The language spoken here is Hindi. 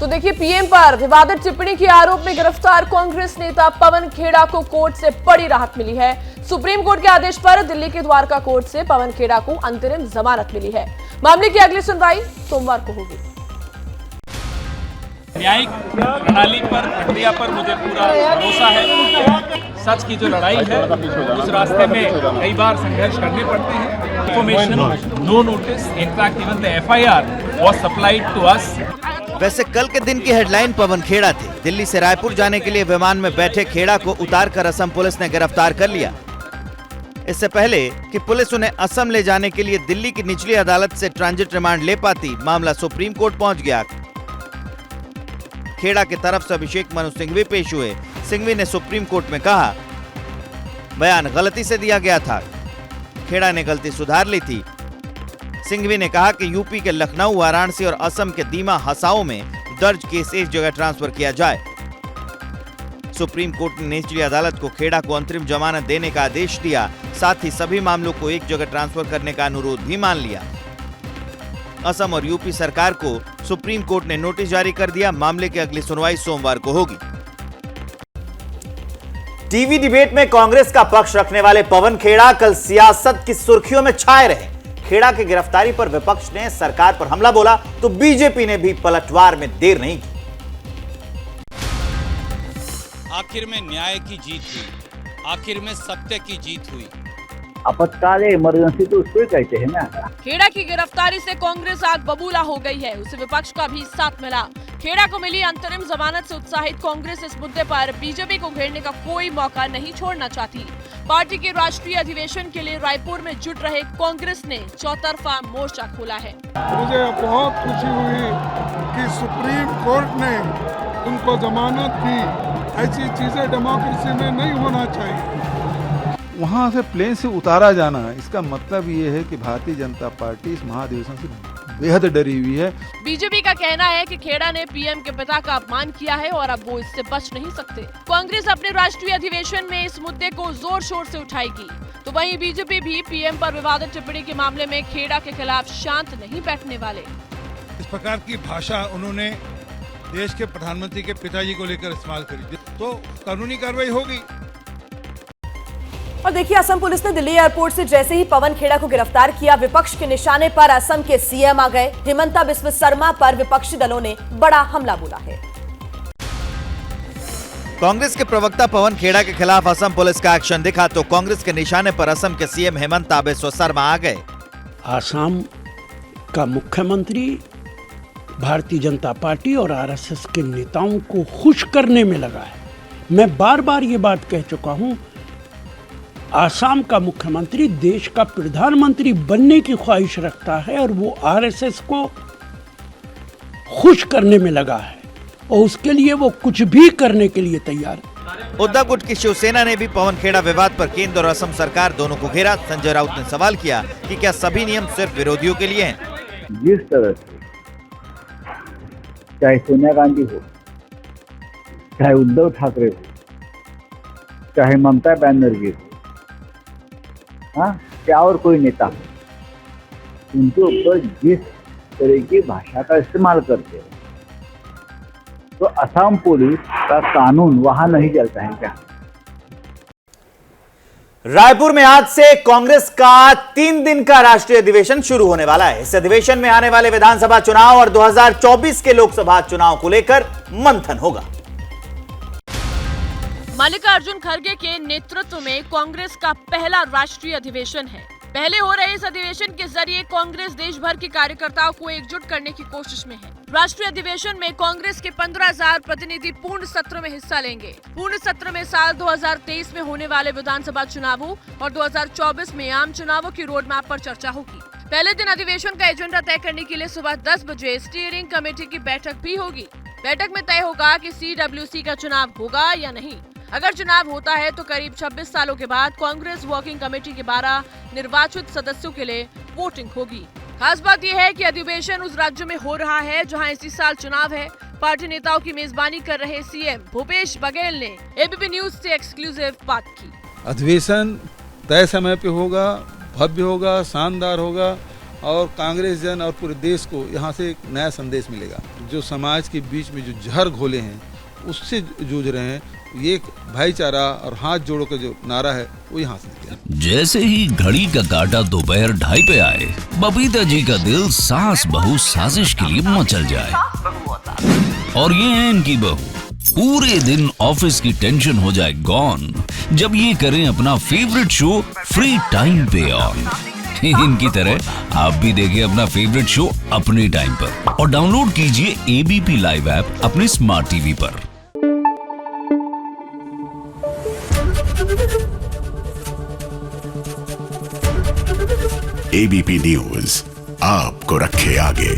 तो देखिए, पीएम पर विवादित टिप्पणी के आरोप में गिरफ्तार कांग्रेस नेता पवन खेड़ा को कोर्ट से बड़ी राहत मिली है। सुप्रीम कोर्ट के आदेश पर दिल्ली के द्वारका कोर्ट से पवन खेड़ा को अंतरिम जमानत मिली है। मामले की अगली सुनवाई सोमवार को होगी। न्यायिक प्रणाली पर, प्रक्रिया पर मुझे पूरा भरोसा है। सच की जो लड़ाई है उस रास्ते में कई बार संघर्ष करने पड़ते हैं। Information, no notice, in fact even the FIR was supplied to us. वैसे कल के दिन की हेडलाइन पवन खेड़ा थी। दिल्ली से रायपुर जाने के लिए विमान में बैठे खेड़ा को उतारकर असम पुलिस ने गिरफ्तार कर लिया। इससे पहले कि पुलिस उन्हें असम ले जाने के लिए दिल्ली की निचली अदालत से ट्रांजिट रिमांड ले पाती, मामला सुप्रीम कोर्ट पहुंच गया। खेड़ा की तरफ से अभिषेक मनु सिंघवी पेश हुए। सिंघवी ने सुप्रीम कोर्ट में कहा, बयान गलती से दिया गया था। खेड़ा ने गलती सुधार ली थी। सिंघवी ने कहा कि यूपी के लखनऊ, वाराणसी और असम के दीमा, हसाओ में दर्ज केस एक जगह ट्रांसफर किया जाए। सुप्रीम कोर्ट ने निचली अदालत को खेड़ा को अंतरिम जमानत देने का आदेश दिया। साथ ही सभी मामलों को एक जगह ट्रांसफर करने का अनुरोध भी मान लिया। असम और यूपी सरकार को सुप्रीम कोर्ट ने नोटिस जारी कर दिया। मामले की अगली सुनवाई सोमवार को होगी। टीवी डिबेट में कांग्रेस का पक्ष रखने वाले पवन खेड़ा कल सियासत की सुर्खियों में छाए रहे। खेड़ा की गिरफ्तारी पर विपक्ष ने सरकार पर हमला बोला तो बीजेपी ने भी पलटवार में देर नहीं की। आखिर में न्याय की जीत हुई, आखिर में सत्य की जीत हुई। आपातकाल इमरजेंसी तो उसको ही कहते हैं ना। खेड़ा की गिरफ्तारी से कांग्रेस आग बबूला हो गई है। उसे विपक्ष का भी साथ मिला। खेड़ा को मिली अंतरिम जमानत से उत्साहित कांग्रेस इस मुद्दे पर बीजेपी को घेरने का कोई मौका नहीं छोड़ना चाहती। पार्टी के राष्ट्रीय अधिवेशन के लिए रायपुर में जुट रहे कांग्रेस ने चौतरफा मोर्चा खोला है। मुझे बहुत खुशी हुई कि सुप्रीम कोर्ट ने उनको जमानत दी। ऐसी चीजें डेमोक्रेसी में नहीं होना चाहिए। वहाँ से प्लेन से उतारा जाना, इसका मतलब ये है कि भारतीय जनता पार्टी इस महाधिवेशन से बेहद डरी हुई है। बीजेपी का कहना है कि खेड़ा ने पीएम के पिता का अपमान किया है और अब वो इससे बच नहीं सकते। कांग्रेस अपने राष्ट्रीय अधिवेशन में इस मुद्दे को जोर शोर से उठाएगी, तो वहीं बीजेपी भी पीएम पर विवादित टिप्पणी के मामले में खेड़ा के खिलाफ शांत नहीं बैठने वाले। इस प्रकार की भाषा उन्होंने देश के प्रधानमंत्री के पिताजी को लेकर इस्तेमाल करी तो कानूनी कार्रवाई होगी। और देखिए, असम पुलिस ने दिल्ली एयरपोर्ट से जैसे ही पवन खेड़ा को गिरफ्तार किया, विपक्ष के निशाने पर असम के सीएम आ गए। हिमंता बिस्वा शर्मा पर विपक्षी दलों ने बड़ा हमला बोला है। कांग्रेस के प्रवक्ता पवन खेड़ा के खिलाफ असम पुलिस का एक्शन दिखा तो कांग्रेस के निशाने पर असम के सीएम हिमंता बिस्वा शर्मा आ गए। असम का मुख्यमंत्री भारतीय जनता पार्टी और आरएसएस के नेताओं को खुश करने में लगा है। मैं बार बार ये बात कह चुका हूं, आसाम का मुख्यमंत्री देश का प्रधानमंत्री बनने की ख्वाहिश रखता है और वो आरएसएस को खुश करने में लगा है और उसके लिए वो कुछ भी करने के लिए तैयार है। उद्धव गुट की शिवसेना ने भी पवन खेड़ा विवाद पर केंद्र और असम सरकार दोनों को घेरा। संजय राउत ने सवाल किया कि क्या सभी नियम सिर्फ विरोधियों के लिए हैं? जिस तरह से चाहे सोनिया गांधी हो, चाहे उद्धव ठाकरे हो, चाहे ममता बनर्जी हो, हाँ, क्या और कोई नेता हो, उनके ऊपर जिस तरह की भाषा का इस्तेमाल करते हो, तो असम पुलिस का कानून वहां नहीं चलता है क्या? रायपुर में आज से कांग्रेस का 3 दिन का राष्ट्रीय अधिवेशन शुरू होने वाला है। इस अधिवेशन में आने वाले विधानसभा चुनाव और 2024 के लोकसभा चुनाव को लेकर मंथन होगा। मल्लिकार्जुन खड़गे के नेतृत्व में कांग्रेस का पहला राष्ट्रीय अधिवेशन है। पहले हो रहे इस अधिवेशन के जरिए कांग्रेस देश भर के कार्यकर्ताओं को एकजुट करने की कोशिश में है। राष्ट्रीय अधिवेशन में कांग्रेस के 15,000 प्रतिनिधि पूर्ण सत्र में हिस्सा लेंगे। पूर्ण सत्र में साल 2023 में होने वाले विधानसभा चुनावों और 2024 में आम चुनावों की रोड मैप पर चर्चा होगी। पहले दिन अधिवेशन का एजेंडा तय करने के लिए सुबह 10 बजे स्टीयरिंग कमेटी की बैठक भी होगी। बैठक में तय होगा कि CWC का चुनाव होगा या नहीं। अगर चुनाव होता है तो करीब 26 सालों के बाद कांग्रेस वर्किंग कमेटी के 12 निर्वाचित सदस्यों के लिए वोटिंग होगी। खास बात यह है कि अधिवेशन उस राज्य में हो रहा है जहां इसी साल चुनाव है। पार्टी नेताओं की मेजबानी कर रहे सीएम भूपेश बघेल ने एबीपी न्यूज से एक्सक्लूसिव बात की। अधिवेशन तय समय पे होगा, भव्य होगा, शानदार होगा और कांग्रेस जन और पूरे देश को यहाँ से एक नया संदेश मिलेगा। जो समाज के बीच में जो जहर घोले हैं उससे जूझ रहे हैं, ये एक भाईचारा और हाथ जोड़ो का जो नारा है वो यहाँ से निकला। जैसे ही घड़ी का काटा दोपहर 2:30 पे आए, बबीता जी का दिल सास बहू साजिश के लिए मचल जाए। और ये है इनकी बहू, पूरे दिन ऑफिस की टेंशन हो जाए गॉन जब ये करें अपना फेवरेट शो फ्री टाइम पे ऑन। इनकी तरह आप भी देखिए अपना फेवरेट शो अपने टाइम पर और डाउनलोड कीजिए एबीपी लाइव ऐप अपने स्मार्ट टीवी पर। एबीपी न्यूज आपको रखे आगे।